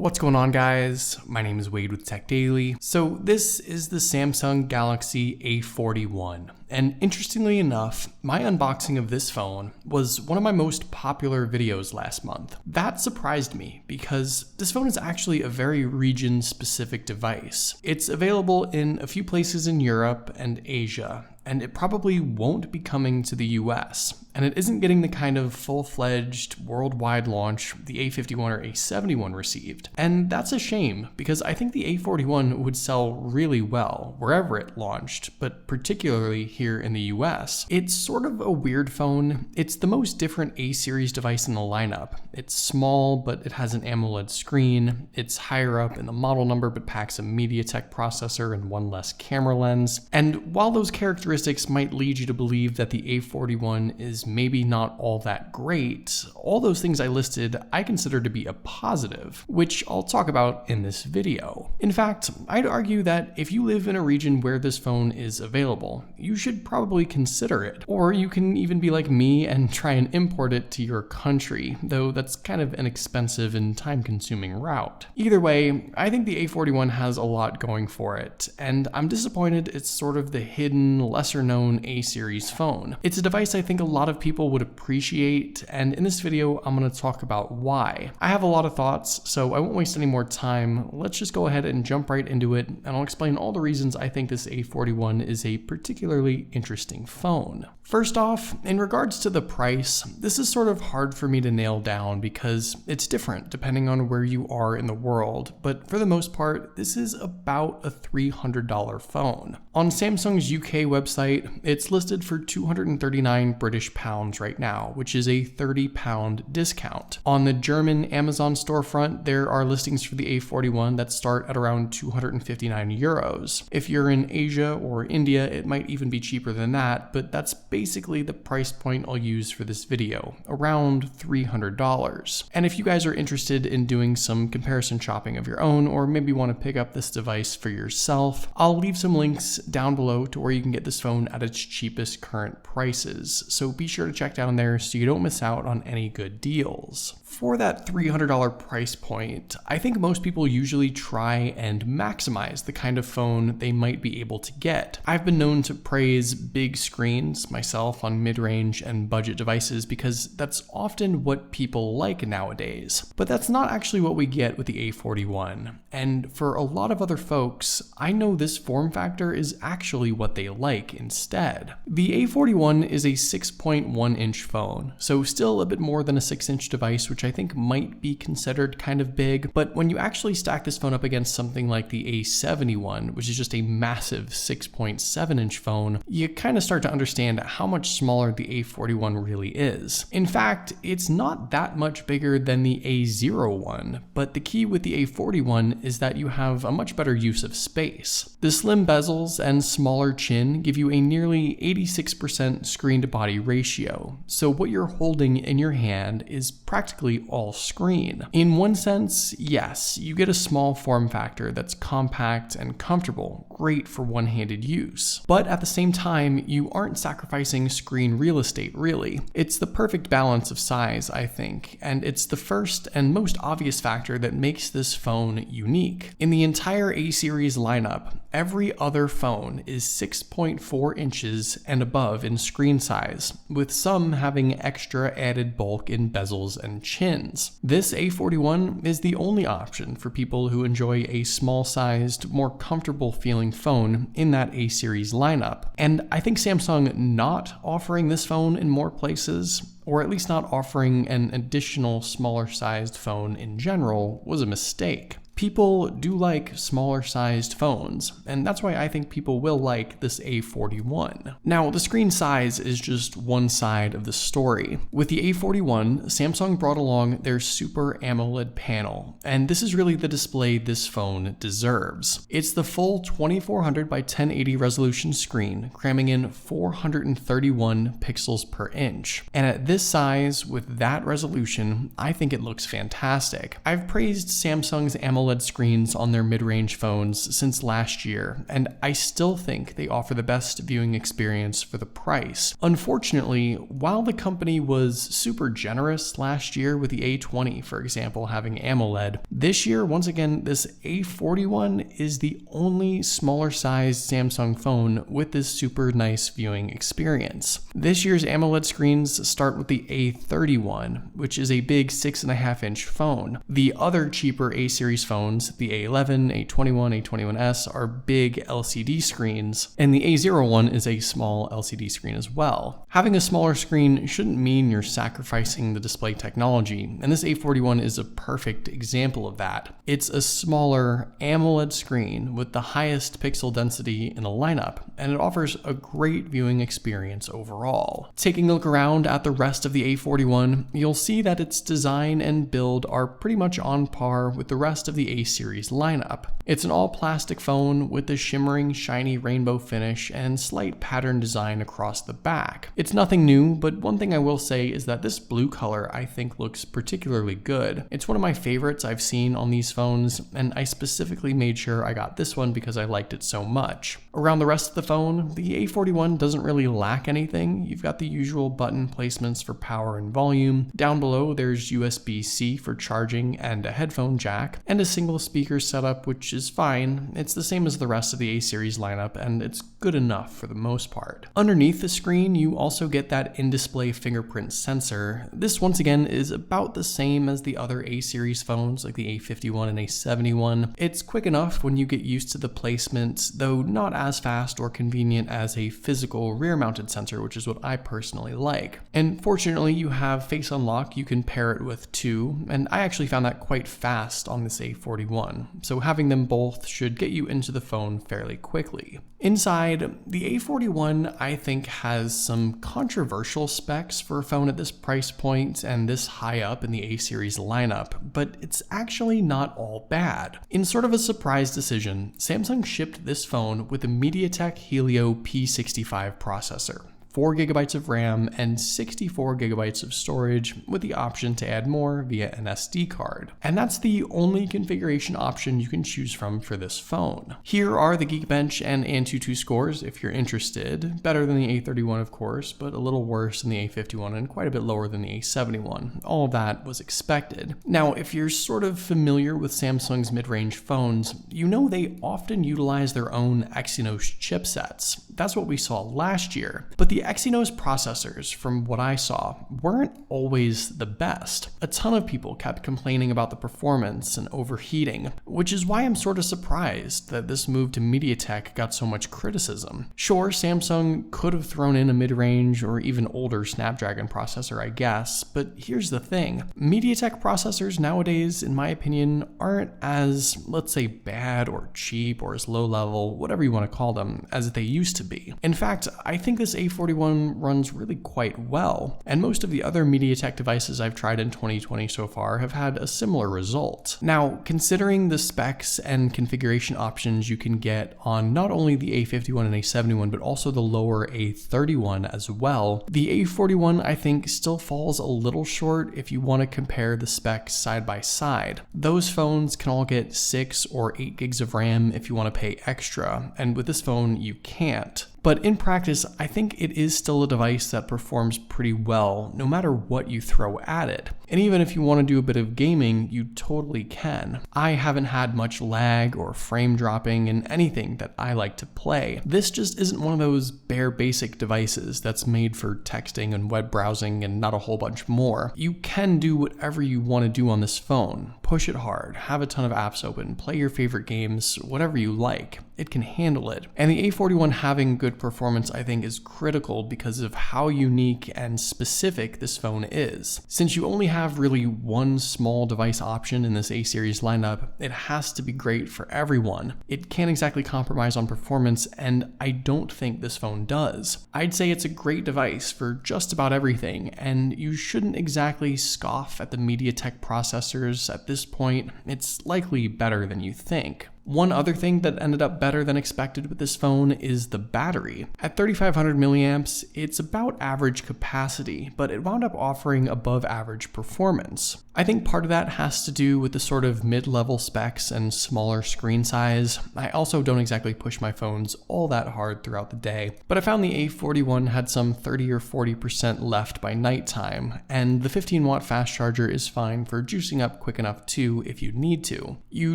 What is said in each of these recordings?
What's going on, guys? My name is Wade with TechDaily. So this is the Samsung Galaxy A41. And interestingly enough, my unboxing of this phone was one of my most popular videos last month. That surprised me because this phone is actually a very region-specific device. It's available in a few places in Europe and Asia, and it probably won't be coming to the US. And it isn't getting the kind of full-fledged worldwide launch the A51 or A71 received. And that's a shame, because I think the A41 would sell really well wherever it launched, but particularly here in the US. It's sort of a weird phone. It's the most different A-series device in the lineup. It's small, but it has an AMOLED screen. It's higher up in the model number, but packs a MediaTek processor and one less camera lens. And while those characteristics might lead you to believe that the A41 is maybe not all that great, all those things I listed I consider to be a positive, which I'll talk about in this video. In fact, I'd argue that if you live in a region where this phone is available, you should probably consider it. Or you can even be like me and try and import it to your country, though that's kind of an expensive and time-consuming route. Either way, I think the A41 has a lot going for it, and I'm disappointed it's sort of the hidden, lesser-known A-series phone. It's a device I think a lot of people would appreciate, and in this video I'm going to talk about why. I have a lot of thoughts, so I won't waste any more time. Let's just go ahead and jump right into it, and I'll explain all the reasons I think this A41 is a particularly interesting phone. First off, in regards to the price, this is sort of hard for me to nail down because it's different depending on where you are in the world, but for the most part, this is about a $300 phone. On Samsung's UK website, it's listed for 239 British pounds right now, which is a £30 discount. On the German Amazon storefront, there are listings for the A41 that start at around 259 euros. If you're in Asia or India, it might even be cheaper than that, but that's basically the price point I'll use for this video, around $300. And if you guys are interested in doing some comparison shopping of your own, or maybe want to pick up this device for yourself, I'll leave some links down below to where you can get this phone at its cheapest current prices. So be sure to check down there so you don't miss out on any good deals. For that $300 price point, I think most people usually try and maximize the kind of phone they might be able to get. I've been known to praise big screens myself on mid-range and budget devices because that's often what people like nowadays. But that's not actually what we get with the A41. And for a lot of other folks, I know this form factor is actually what they like instead. The A41 is a 6.1-inch phone, so still a bit more than a 6-inch device, which I think might be considered kind of big, but when you actually stack this phone up against something like the A71, which is just a massive 6.7-inch phone, you kind of start to understand how much smaller the A41 really is. In fact, it's not that much bigger than the A01, but the key with the A41 is that you have a much better use of space. The slim bezels and smaller chin give you a nearly 86% screen-to-body ratio, so what you're holding in your hand is practically all screen. In one sense, yes, you get a small form factor that's compact and comfortable, great for one-handed use. But at the same time, you aren't sacrificing screen real estate, really. It's the perfect balance of size, I think, and it's the first and most obvious factor that makes this phone unique. In the entire A-series lineup, every other phone is 6.4 inches and above in screen size, with some having extra added bulk in bezels and chins. This A41 is the only option for people who enjoy a small-sized, more comfortable feeling phone in that A-series lineup. And I think Samsung not offering this phone in more places, or at least not offering an additional smaller-sized phone in general, was a mistake. People do like smaller sized phones, and that's why I think people will like this A41. Now, the screen size is just one side of the story. With the A41, Samsung brought along their Super AMOLED panel, and this is really the display this phone deserves. It's the full 2400 by 1080 resolution screen, cramming in 431 pixels per inch. And at this size, with that resolution, I think it looks fantastic. I've praised Samsung's AMOLED AMOLED screens on their mid-range phones since last year, and I still think they offer the best viewing experience for the price. Unfortunately, while the company was super generous last year with the A20, for example, having AMOLED, this year, once again, this A41 is the only smaller sized Samsung phone with this super nice viewing experience. This year's AMOLED screens start with the A31, which is a big 6.5-inch phone. The other cheaper A-series phones, the A11, A21, A21s, are big LCD screens, and the A01 is a small LCD screen as well. Having a smaller screen shouldn't mean you're sacrificing the display technology, and this A41 is a perfect example of that. It's a smaller AMOLED screen with the highest pixel density in the lineup, and it offers a great viewing experience overall. Taking a look around at the rest of the A41, you'll see that its design and build are pretty much on par with the rest of the A-series lineup. It's an all-plastic phone with a shimmering, shiny rainbow finish and slight pattern design across the back. It's nothing new, but one thing I will say is that this blue color I think looks particularly good. It's one of my favorites I've seen on these phones, and I specifically made sure I got this one because I liked it so much. Around the rest of the phone, the A41 doesn't really lack anything. You've got the usual button placements for power and volume. Down below, there's USB-C for charging and a headphone jack, and a single speaker setup, which is fine. It's the same as the rest of the A-series lineup, and it's good enough for the most part. Underneath the screen, you also get that in-display fingerprint sensor. This, once again, is about the same as the other A-series phones, like the A51 and A71. It's quick enough when you get used to the placements, though not as fast or convenient as a physical rear-mounted sensor, which is what I personally like. And fortunately, you have face unlock you can pair it with too, and I actually found that quite fast on this A41, so having them both should get you into the phone fairly quickly. Inside, the A41 I think has some controversial specs for a phone at this price point and this high up in the A-series lineup, but it's actually not all bad. In sort of a surprise decision, Samsung shipped this phone with a MediaTek Helio P65 processor. 4 GB of RAM and 64 GB of storage with the option to add more via an SD card. And that's the only configuration option you can choose from for this phone. Here are the Geekbench and Antutu scores if you're interested. Better than the A31 of course, but a little worse than the A51 and quite a bit lower than the A71. All of that was expected. Now, if you're sort of familiar with Samsung's mid-range phones, you know they often utilize their own Exynos chipsets. That's what we saw last year. But the Exynos processors, from what I saw, weren't always the best. A ton of people kept complaining about the performance and overheating, which is why I'm sort of surprised that this move to MediaTek got so much criticism. Sure, Samsung could have thrown in a mid-range or even older Snapdragon processor, I guess, but here's the thing. MediaTek processors nowadays, in my opinion, aren't as, let's say, bad or cheap or as low level, whatever you want to call them, as they used to be. In fact, I think this A41 runs really quite well, and most of the other MediaTek devices I've tried in 2020 so far have had a similar result. Now, considering the specs and configuration options you can get on not only the A51 and A71, but also the lower A31 as well, the A41 I think still falls a little short if you want to compare the specs side by side. Those phones can all get 6 or 8 gigs of RAM if you want to pay extra, and with this phone you can't. But in practice, I think it is still a device that performs pretty well, no matter what you throw at it. And even if you want to do a bit of gaming, you totally can. I haven't had much lag or frame dropping in anything that I like to play. This just isn't one of those bare basic devices that's made for texting and web browsing and not a whole bunch more. You can do whatever you want to do on this phone. Push it hard, have a ton of apps open, play your favorite games, whatever you like. It can handle it. And the A41 having good performance I think is critical because of how unique and specific this phone is. Since you only have really one small device option in this A-series lineup, it has to be great for everyone. It can't exactly compromise on performance, and I don't think this phone does. I'd say it's a great device for just about everything, and you shouldn't exactly scoff at the MediaTek processors at this point. It's likely better than you think. One other thing that ended up better than expected with this phone is the battery. At 3500 milliamps, it's about average capacity, but it wound up offering above average performance. I think part of that has to do with the sort of mid-level specs and smaller screen size. I also don't exactly push my phones all that hard throughout the day, but I found the A41 had some 30 or 40% left by nighttime, and the 15-watt fast charger is fine for juicing up quick enough too if you need to. You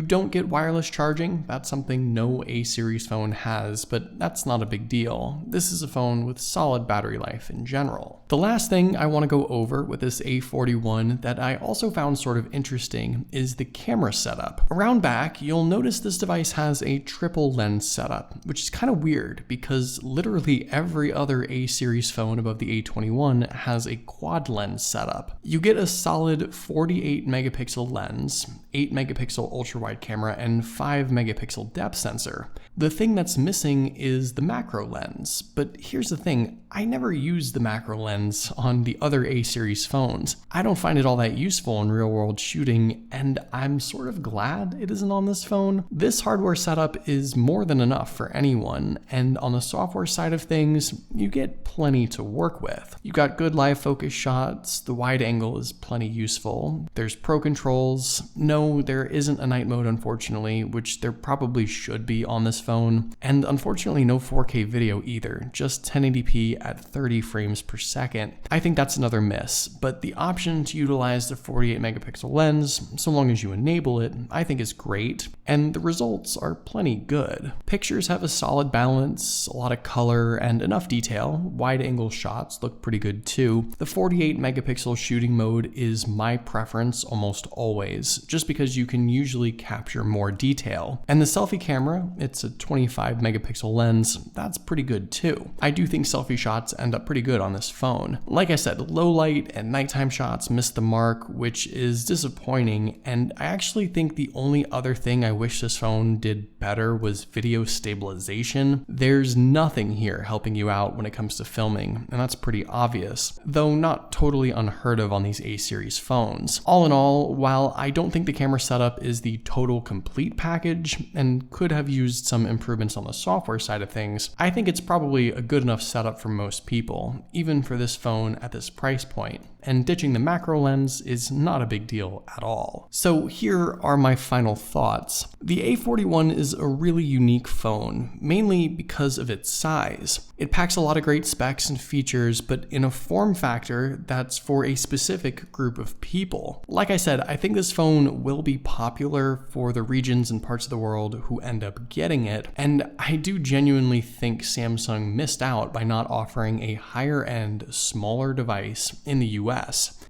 don't get wireless charging, that's something no A-series phone has, but that's not a big deal. This is a phone with solid battery life in general. The last thing I want to go over with this A41 that I also found sort of interesting is the camera setup. Around back, you'll notice this device has a triple lens setup, which is kind of weird because literally every other A-series phone above the A21 has a quad lens setup. You get a solid 48 megapixel lens, 8 megapixel ultra-wide camera, and 5 megapixel depth sensor. The thing that's missing is the macro lens, but here's the thing, I never use the macro lens on the other A-series phones. I don't find it all that useful in real-world shooting, and I'm sort of glad it isn't on this phone. This hardware setup is more than enough for anyone, and on the software side of things, you get plenty to work with. You got good live focus shots, the wide angle is plenty useful, there's pro controls. No, there isn't a night mode unfortunately, which there probably should be on this phone, and unfortunately no 4K video either, just 1080p at 30 frames per second. I think that's another miss, but the option to utilize the 48 megapixel lens, so long as you enable it, I think is great, and the results are plenty good. Pictures have a solid balance, a lot of color, and enough detail. Wide angle shots look pretty good too. The 48 megapixel shooting mode is my preference almost always, just because you can usually capture more detail. And the selfie camera, it's a 25 megapixel lens, that's pretty good too. I do think selfie shots end up pretty good on this phone. Like I said, low light and nighttime shots missed the mark, which is disappointing, and I actually think the only other thing I wish this phone did better was video stabilization. There's nothing here helping you out when it comes to filming, and that's pretty obvious, though not totally unheard of on these A-series phones. All in all, while I don't think the camera setup is the total complete package, and could have used some improvements on the software side of things, I think it's probably a good enough setup for most people, even for this phone at this price point. And ditching the macro lens is not a big deal at all. So here are my final thoughts. The A41 is a really unique phone, mainly because of its size. It packs a lot of great specs and features, but in a form factor that's for a specific group of people. Like I said, I think this phone will be popular for the regions and parts of the world who end up getting it, and I do genuinely think Samsung missed out by not offering a higher-end, smaller device in the US.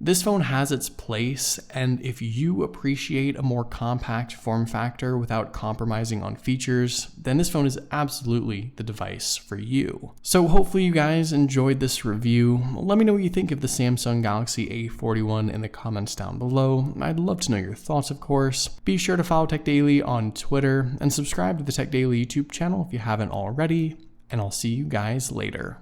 This phone has its place, and if you appreciate a more compact form factor without compromising on features, then this phone is absolutely the device for you. So hopefully you guys enjoyed this review. Let me know what you think of the Samsung Galaxy A41 in the comments down below. I'd love to know your thoughts, of course. Be sure to follow TechDaily on Twitter and subscribe to the TechDaily YouTube channel if you haven't already, and I'll see you guys later.